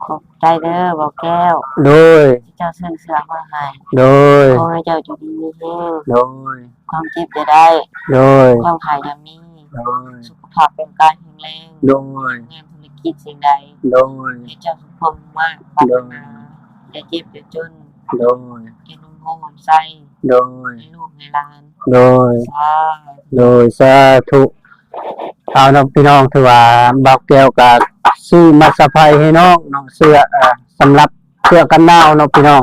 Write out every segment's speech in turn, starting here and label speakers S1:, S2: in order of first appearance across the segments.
S1: ขอบใจเด้อบอกแก้ว
S2: โดย
S1: ที่เจ้าซื้อเสื้อมาให้
S2: โดย
S1: ขอให้เจ้าอยู่ดีมีแรง
S2: โดย
S1: ความเจ็บจะได้
S2: โดย
S1: ความขายจะมี
S2: โดย
S1: สุขภาพเป็นกายแข็งแรง
S2: โดย
S1: งานธุรกิจสิ่งใด
S2: โดย
S1: ให้เจ้าสุขภาพมากปรารถนาอย่าเจ็บอย่าจน
S2: โดย
S1: อย่านุ่งห่มใส่
S2: โดย
S1: ให้ลูกให้หลาน
S2: โดย
S1: สา
S2: โดยสาธุเอาน้องพี่น้องถือว่าบ่าวแก้วก็ซื้อมาสะพายให้น้องเสื้อสำหรับเสื้อกันหนาวเนาะพี่น้อง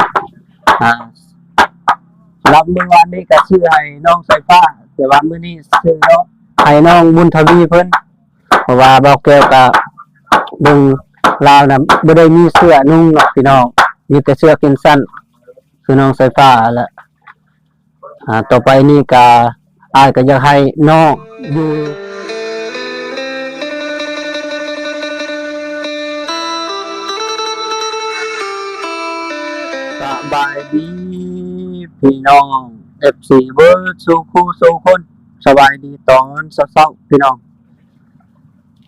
S2: รับเมื่อวานนี้ก็ซื้อให้น้องสายฟ้าแต่ว่ามื้อนี้ซื้อเนาะให้น้องบุญทวีเพิ่นเพราะว่าบ่าวแก้วก็เบิ่งลาวน่ะบ่ได้มีเสื้อนุ่งเนาะพี่น้องมีแต่เสื้อแขนสั้นคือน้องสายฟ้าแหละต่อไปนี่ก็อ้ายก็อยากให้น้องอยู่สบายดีพี่น้อง FC เบิร์ดสู่คู่สู่คนสบายดีตอนเช้าๆพี่น้อง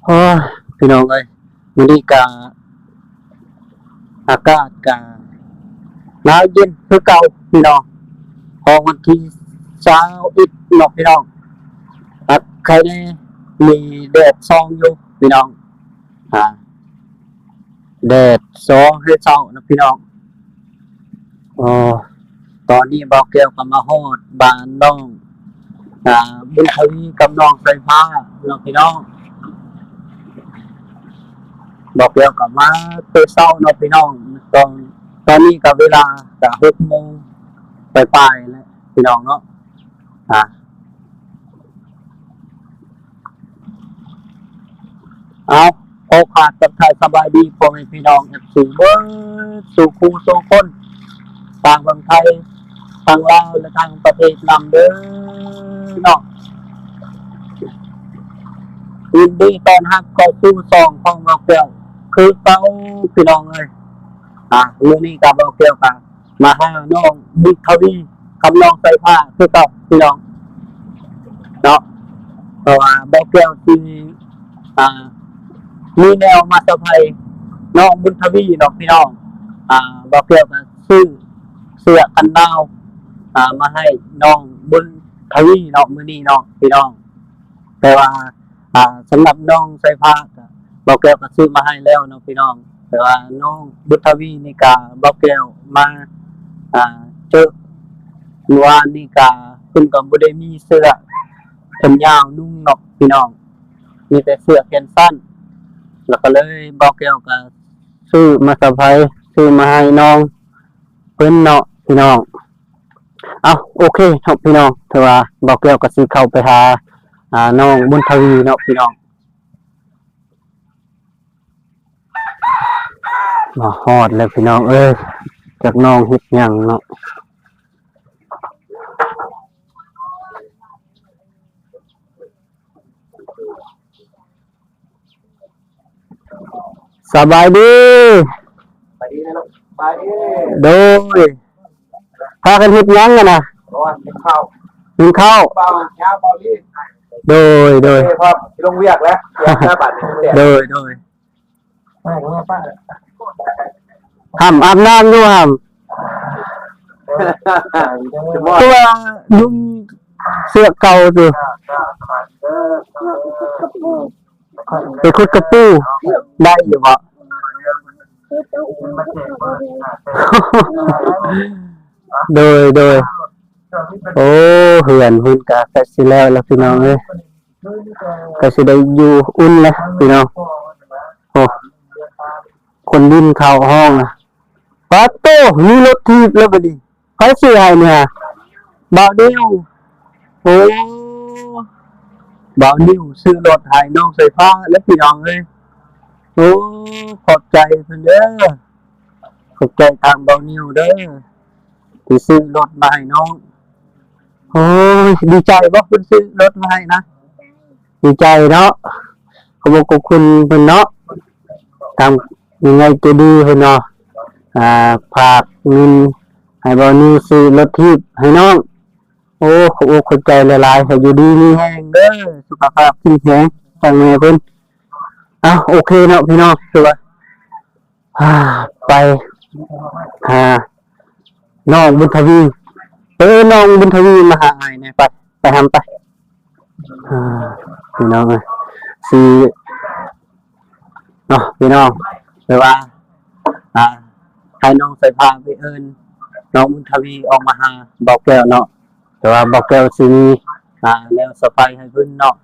S2: โอ้ยพี่น้องเอ้ยมื้อนี้ก็อากาศก็หนาวเย็นคือเก่าพี่น้องพอวันที่21เนาะพี่น้องใครได้มีแดดส่องอยู่พี่น้องแดดส่องให้เช้านะพี่น้องตอนนี้บ่าวแก้วก็มาฮอดบ้านน้องบุญทวีกับน้องสายฟ้าเนาะพี่น้องบ่าวแก้วก็มาแต่เช้าเนาะพี่น้องตอนนี้ก็เวลาก็6 โมงปลายๆแล้วพี่น้องเนาะเอาพอขาดกับไทยสบายดีพ่อแม่พี่น้องสู่เบิ้งสู่คู่สู่คนต่างเมืองไทยต่างลาวและต่างประเทศนำเด้อเนาะยินดีต้อนรับเข้าสู่ซองของบ่าวแก้วคือเก่าพี่น้องเอ้ยมื้อนี้ก็บ่าวแก้วก็มาหาน้องบุญทวีกับน้องสายฟ้าคือเก่าพี่น้องเนาะเพราะว่าบ่าวแก้วที่มีแนวมาเซอร์ไพรส์น้องบุญทวีเนาะพี่น้องบ่าวแก้วก็ซื้อเสื้อกันหนาวมาให้น้องบุญทวีเนาะมื้อนี้เนาะพี่น้องแต่ว่าสำหรับน้องสายฟ้าก็บ่าวแก้วก็ซื้อมาให้แล้วเนาะพี่น้องแต่ว่าน้องบุญทวีนี่ก็บ่าวแก้วมาเจอเมื่อวานนี่ก็เพิ่นก็บ่ได้มีเสื้อแขนยาวนุ่งเนาะพี่น้องมีแต่เสื้อแขนสั้นแล้วก็เลยบ่าวแก้วก็ซื้อมาเซอร์ไพรส์ซื้อมาให้น้องเพิ่นเนาะพี่น้องโอเคครับพี่น้องถือว่าบ่าวแก้วก็สิเข้าไปหาน้องบุญทวีเนาะพี่น้องมาฮอดแล้วพี่น้องจากน้องเฮ็ดหยังเนาะสบายดี
S3: ไปดีนะลูกไปดี
S2: โดยพากันเฮ็ดหยังกันนะ
S3: กินข้าว
S2: เปล่า
S3: เช้าเปล่าลี่
S2: โดย
S3: ครับลงเวียกแล้วหน้าบ้าน
S2: โดย
S3: ไม่ป้า
S2: อาบน้ำอยู่ตัวลุงเสื้อเก่าสิไปคุดกระปูได้อยู่บ่โดยโอ้เหือนหุ่นกะก็สิแล้วพี่น้องเอ้ยก็สิได้อยู่อุ่นแล้วพี่น้องโอ้คนดินเข้าห้องปาโต้มีรถทีบแล้วบัดนี้ใครสิให้เนี่ยบ่าวเดียวโอ้บ่าวนิ้วซื้อรถให้น้องสายฟ้าแล้วพี่น้องเอ้ยโอ้ขอบใจเพิ่นเด้อขอบใจทางบ่าวนิ้วเด้อที่ซื้อรถมาให้น้องโอ้ยดีใจบ่เพิ่นซื้อรถมาให้นะดีใจเนาะขอบคุณเพิ่นเนาะทำยังไงจะดีเพิ่นเนาะฝากเงินให้บ่าวนิ้วซื้อรถทีบให้น้องโอ้ขอบใจหลายๆให้อยู่ดีมีแรงเด้อสุขภาพแข็งแรงจังแม่เพิ่นโอเคเนาะพี่น้องคือว่า ไปหาน้องบุญทวีน้องบุญทวีมาหาอ้ายเนี่ยไปทำไปพี่น้องสิเนาะพี่น้องแต่ว่าให้น้องใส่ผ้าไปเอิ้นน้องบุญทวีออกมาหาบอกแก้วเนาะแต่ว่าบอกแก้วสิมีแนวสะพายให้เพิ่นเนาะ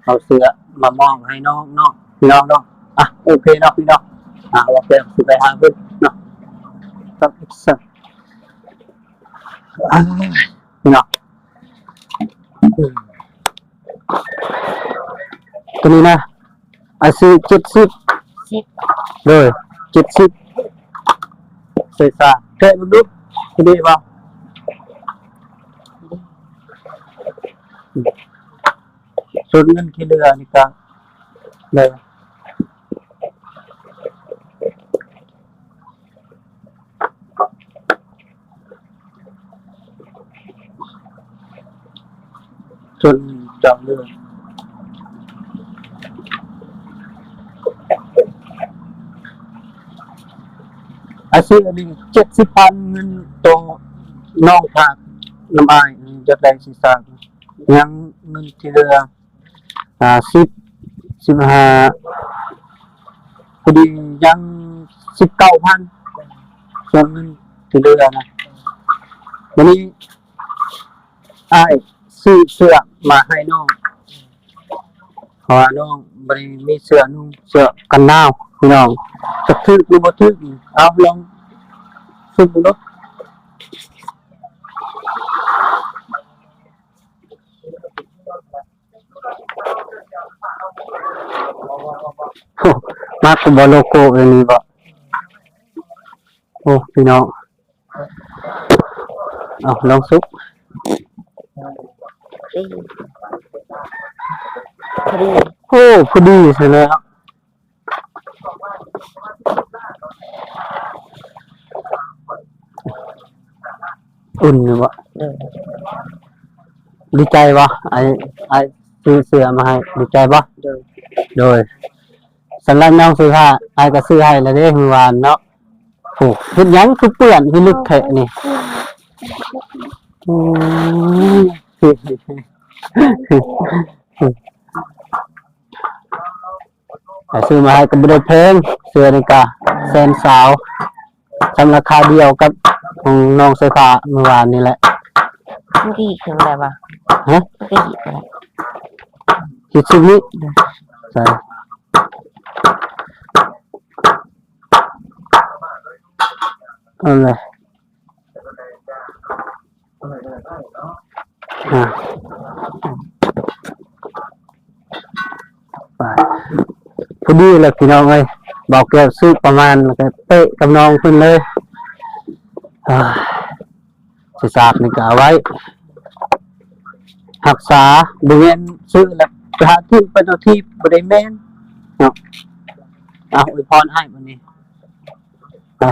S2: เอาเสื้อมามอบให้น้องเนาะพี่น้องเนาะโอเคเนาะพี่น้องบอกแก้วสิไปหาเพิ่นเนาะครับพี่น้องตัวนี้นะซื้อ70เลย70ใส่ซาแค่มันลุกดีป่ะส่วนเงินที่เหลือนี่ก็เลยส่วนจองเรื่องซื้ออันนี้70,000เงินตรงน้องฝากน้ำอ้ายจะได้สิสร้างยังเงินที่เหลือ15พอดียัง19,000ส่วนเงินที่เหลือนะวันนี้อ้ายซื้อเสื้อมาให้น้องเพราะว่าน้องบ่ได้มีเสื้อนุ่งเสื้อกันหนาวพี่น้องจะถือหรือบ่ถือเอาลองซื้อดูเนาะมาคุบโลโก้อันนี้บ่โอ้พี่น้องเอาลองซุป
S1: พอดี
S2: โอ้พอดีใช่แล้วอุ่นอยู่บ่ดีใจบ่ไอ้ซื้อเสื้อมาให้ดีใจบ่โดยสำหรับน้องซื้อผ้าไอ้ก็ซื้อให้แล้วเด้เมื่อวานเนาะโอ้เฮ็ดหยังคือเปื้อนคือลึกแท้นี่ซื้อมาให้ก็บ่ได้แพงเสื้อนี่ก็แสนสาวสำราคาเดียวกับของน้องเสื้อผ้าเมื่อวานนี่แหละ
S1: มันดีขึ้นอะไรวะมันดีขึ้นอะไร
S2: คิดสิ่งนี้ใช่เอาเลยไปพอดีเลยพี่น้องเลยบอกแกซื้อประมาณก็เป๊ะกับน้องขึ้นเลยสิสาบนี่ก็เอาไว้รักษาบริเวณซื้อแล้วไปหาที่ไปตัวที่บริเวณเนาะอวยพรให้วันนี้ไป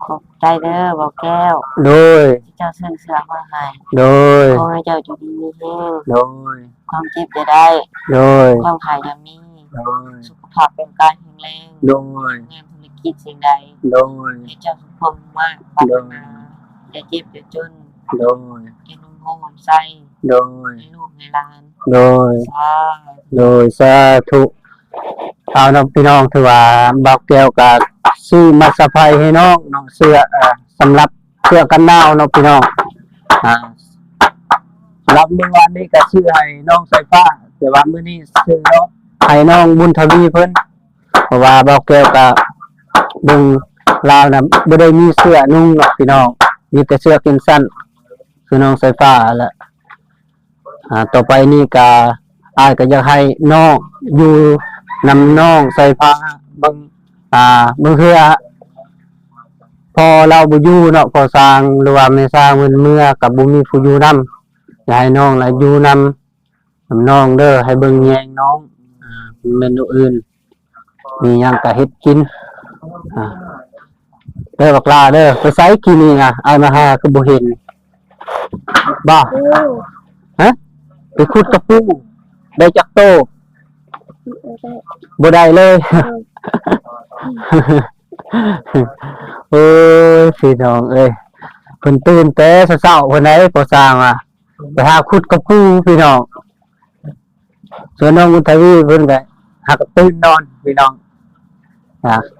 S1: ขอบใจเด้อบอกแก้ว
S2: โดย
S1: เจ้าซื้อเสื้อมาให้
S2: โดย
S1: ขอให้เจ้าอยู่ดีมีแห้ง
S2: โดย
S1: ความเจ็บจะได้
S2: โดย
S1: ความหายจะมี
S2: โดย
S1: สุขภาพเป็นกายแข็งแรง
S2: โดย
S1: งานธุรกิจสิ่งใด
S2: โดย
S1: ให้เจ้าสุขภาพมากปัญหาจะเจ็บจะจน
S2: โดย
S1: กินนมโฮมไส้
S2: โดย
S1: ให้ลูกให้หลาน
S2: โดยสาธุเอาน้องพี่น้องถือว่าบอกแก้วกับซื้อมาสะพายให้น้องเสื้อสำหรับเสื้อกันหนาวน้องพี่น้องรับเมื่อวานนี้ก็ซื้อให้น้องสายฟ้าแต่ว่ามื้อนี้ซื้อน้องให้น้องบุญทวีเพิ่นเพราะว่าบอกแก้วกับเบิ่งลาวน่ะบ่ได้มีเสื้อนุ่งหรอกพี่น้องมีแต่เสื้อแขนสั้นคือน้องสายฟ้าแหละต่อไปนี่ก็อ้ายก็อยากให้น้องอยู่นำน้องใส่ผ้าบางเทื่อพอเราบ่อยู่เนาะพอสร้างหรือว่าไม่สร้างเมื่อกับบ่มีผู้อยู่นำอยากให้น้องละอยู่นำน้องเด้อให้เบิ่งแยงน้องเมนูอื่นมีหยังก็เฮ็ดกินเด้อบักลาเด้อไปไสกินนี่นะอ้ายมาหาก็บ่เห็นบ่ฮะไปขุดกระปูได้จักโตบ่ได้เลย โอ้ยพี่น้องเอ้ยเพิ่นตื่นแต่เช้าๆเพิ่นได้พอสร้างอ่ะไปหาขุดกับปูพี่น้องส่วนน้องอุทัยเพิ่นก็หากตื่นนอนพี่น้อง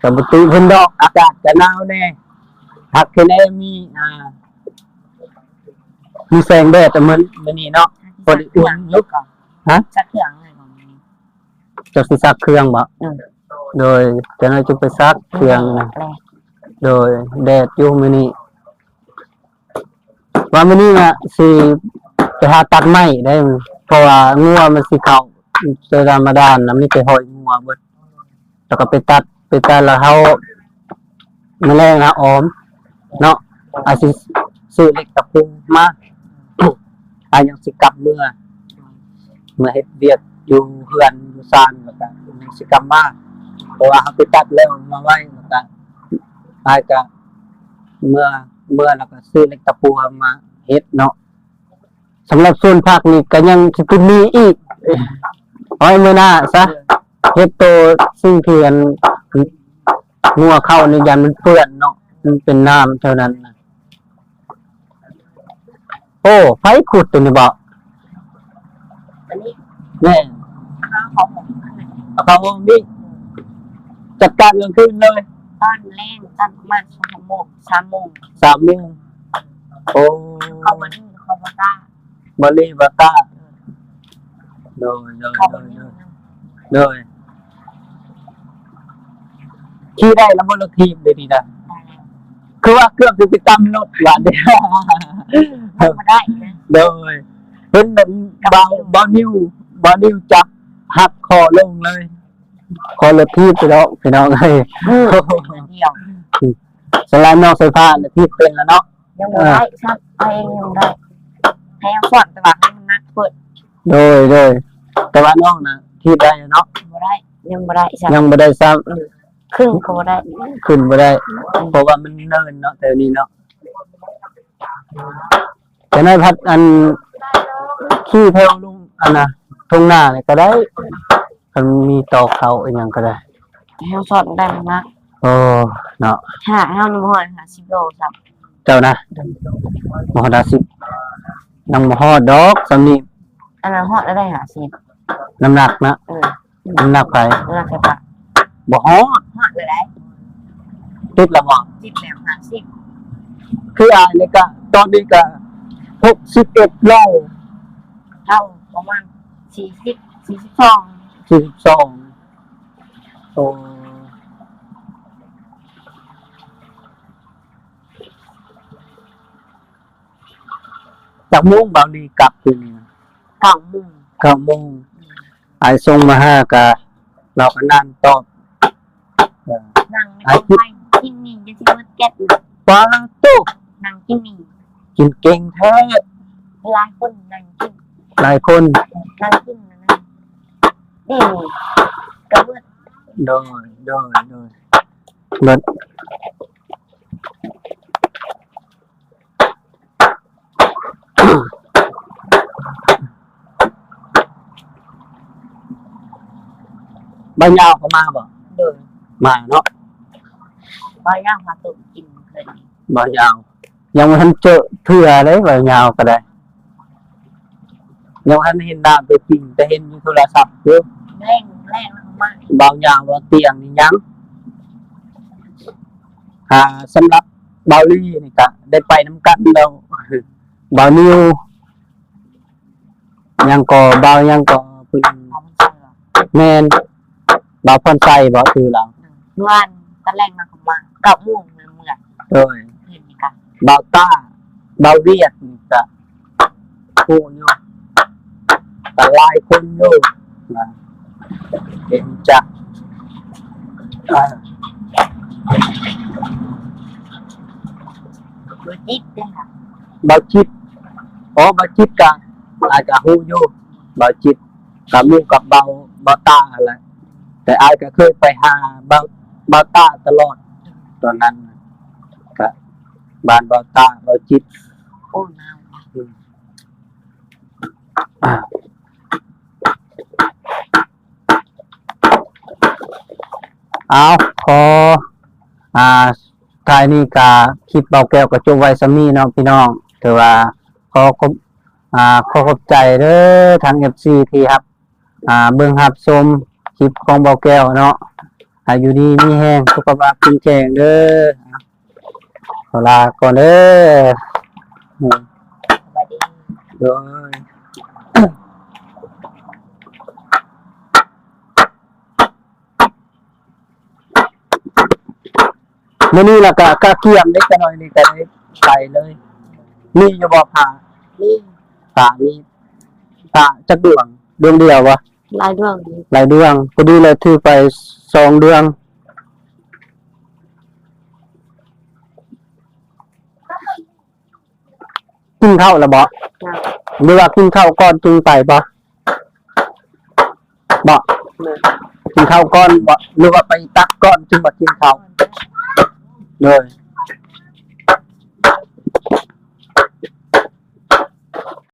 S2: ก็บ่ตื่นเพิ่นดอกอากาศก็หนาวแน่หักแค่ไหนมีแสงแดดแต่มื้อนี้เนาะบ่ได้อุ่นลุกฮะ
S1: สักอย่างเลยของนี้
S2: จะสิซักเครื่องบ่โดยจะน่าจะไปซักเครื่องนะโดยแดดอยู่มื้อนี้ว่ามื้อนี้น่ะสิไปหาตัดไม้ได้เพราะว่างัวมันสิเข้าเจอธรรมดาน่ะมีแต่ห้อยงัวเบิดแล้วก็ไปตัดแล้วเฮาแมลงหาออมเนาะอาจสิซื้อเหล็กตะปูมา ยังสิกลับเมื่อเฮ็ดเวียกอยู่เฮือนอยู่ซ่านแล้วก็ยังสิกลับมาเพราะว่าเฮาไปตัดแล้วมาไว้แล้วก็ก็เมื่อแล้วก็ซื้อเหล็กตะปูมาเฮ็ดเนาะสำหรับส่วนภาคนี้ก็ยังสิมีอีกเอาไว้มื้อหน้าซะเฮ็ดโตซึ่งเพื่อนงัวเข้าในยันมันเปื้อนเนาะมันเป็นน้ำเท่านั้นนะโอ้ไฟขุดตัวนี้บ่
S1: อันนี้
S2: แม่
S1: ข้าวของผม
S2: เอาเข้าห้องดิจัดการกลางคืนเลย
S1: ตอนแรกตอนประมาณ2 โมง 3 โมง
S2: 3 โมงโอ้
S1: เขามาที่เขามาต้า
S2: บริบาต้าโดย
S1: เขามาที่
S2: โดยขี่ได้แล้วบนรถทีมเลยดีนะคือว่าเครื่องคือไปตำรถหลานเดียว
S1: เขามาได้นะ
S2: โดยเห็นเป็นบานิ้วจับหักคอลงเลยคอรถทีมไปแล้วพี่น้องเอ้ย
S1: เดียว
S2: สลายนอกไฟฟ้าเนี่ยที่เป็นแล้วเนาะ
S1: ยังไม่ได้ครับเอาเองยังได้ให้เอาฝอนแต่ว่าให้มันนักเปิด
S2: โดยแต่ว่าน้องนะที่ได้เนาะ
S1: ไม่ได้ยังไม่ได้ใช่
S2: ยังไม่ได้ซ้
S1: ครึ่งก็ได้
S2: ำขึ้นไม่ได้ เพราะว่ามันเนินเนาะแต่นี้เนาะแต่ในพัดอันขี้เทวลุงอันน่ะทงหน้าเนี่ยก็ได้มันมีต่อเขาอีกอย่างก็ได้
S1: ให้เอาฝอนได้มันนัก
S2: โอ้เนาะ
S1: ถ้าให้เอาน้ำหอยค่ะ10 โลครับ
S2: เจ้านะมหาดาสิบน้ำมหอดดอกสำนี
S1: อันนั้นหอดได้50
S2: น้ำหนักนะ น้ำหนักไป
S1: เรื่องใช่ปะ
S2: บ่ฮอด
S1: หอดเลยได้
S2: ติดละหว่าง
S1: 10แล้ว50
S2: คืออ่านนี่ก็ตอนนี้ก็61โล
S1: เท่าประมาณ40 42
S2: 42โอ้จากโมงบางดีกลับคืนนี้
S1: 9 โมง
S2: 9 โมงไอ้ส่งมาห้ากะเราก็นั่งตอบ
S1: นั่งไม่ต้องไปกินนี่จะสิมืดแก๊สอยู่
S2: ปลาตุ๊ก
S1: นั่งกินนี่
S2: กินเก่งแท้
S1: หลายคนนั่งกิน
S2: หลายคน
S1: นั่งกินนะนี่กระเบื้อง
S2: โดยเบิดใบยาวเขามาบ่
S1: เดิน
S2: มาเนาะ
S1: บาย่างพาตุกินเลย
S2: ใบยาวยังไม่ทันเจอเทื่อเลยใบยาวก็ได้ยังไม่ทันเห็นหน้าตัวจริงแต่เห็นอยู่โทรศัพท์อยู่
S1: แรงมาก
S2: บางอย่างว่าเตียงนี่ยังสำหรับเบาลี่นี่ก็ได้ไปน้ำกันแล้วเบานิวยังก็เบายังก็เพิ่น
S1: เอามันเสือ
S2: แม่นเบาพรใส่บ่คือเรา
S1: เมื่อนตะแรงมาของมา9 โมงเหมือน
S2: โอ้ย
S1: เห็นไหมคะ
S2: เบาต้าเบาเวียดนี่ก็ผู้อยู่แต่หลายคนอยู่นะเห็นจัก
S1: เบอร์จิ๊บเนี่ยค่ะ
S2: เบาจิตเบาจิตก็อาจจะฮู้อยู่เบาจิตกับลูกกับเบาต้าอะไรแต่อายก็เคยไปหาเบาต้าตลอดตอนนั้นก็บ้านเบาต้าเบาจิต
S1: โอ้นาว
S2: เอาข ออ่าท้ายนี้ก็คลิปเบาแก้วก็จบไว้ซะมีเนาะพี่น้องถือว่าขอขอบใจเด้อทาง FC ที่ครับเบิ่งรับชมคลิปของเบาแก้วเนาะอยู่ดีมีแฮงสุขภาพแข็งแรงเด้อขอลาก่อนเด้อ
S1: สวัสดี
S2: โดยมื้อนี้ล่ะก็เกี่ยมได้จักหน่อยนี่ก็ได้ไปเลยนี่อยู่บ่ผ่า
S1: นี่
S2: ผ่านี่ผ่าจักดวงเดียวบ่
S1: ลายดวงดี
S2: หลายดวงพอดีเลยถือไป2ดวงกินข้าวแล้วบ่
S1: นะ
S2: หรือว่ากินข้าวก่อนจึงไปบ่กินข้าวก่อนบ่หรือว่าไปตักก่อนจึงมากินข้าวเลย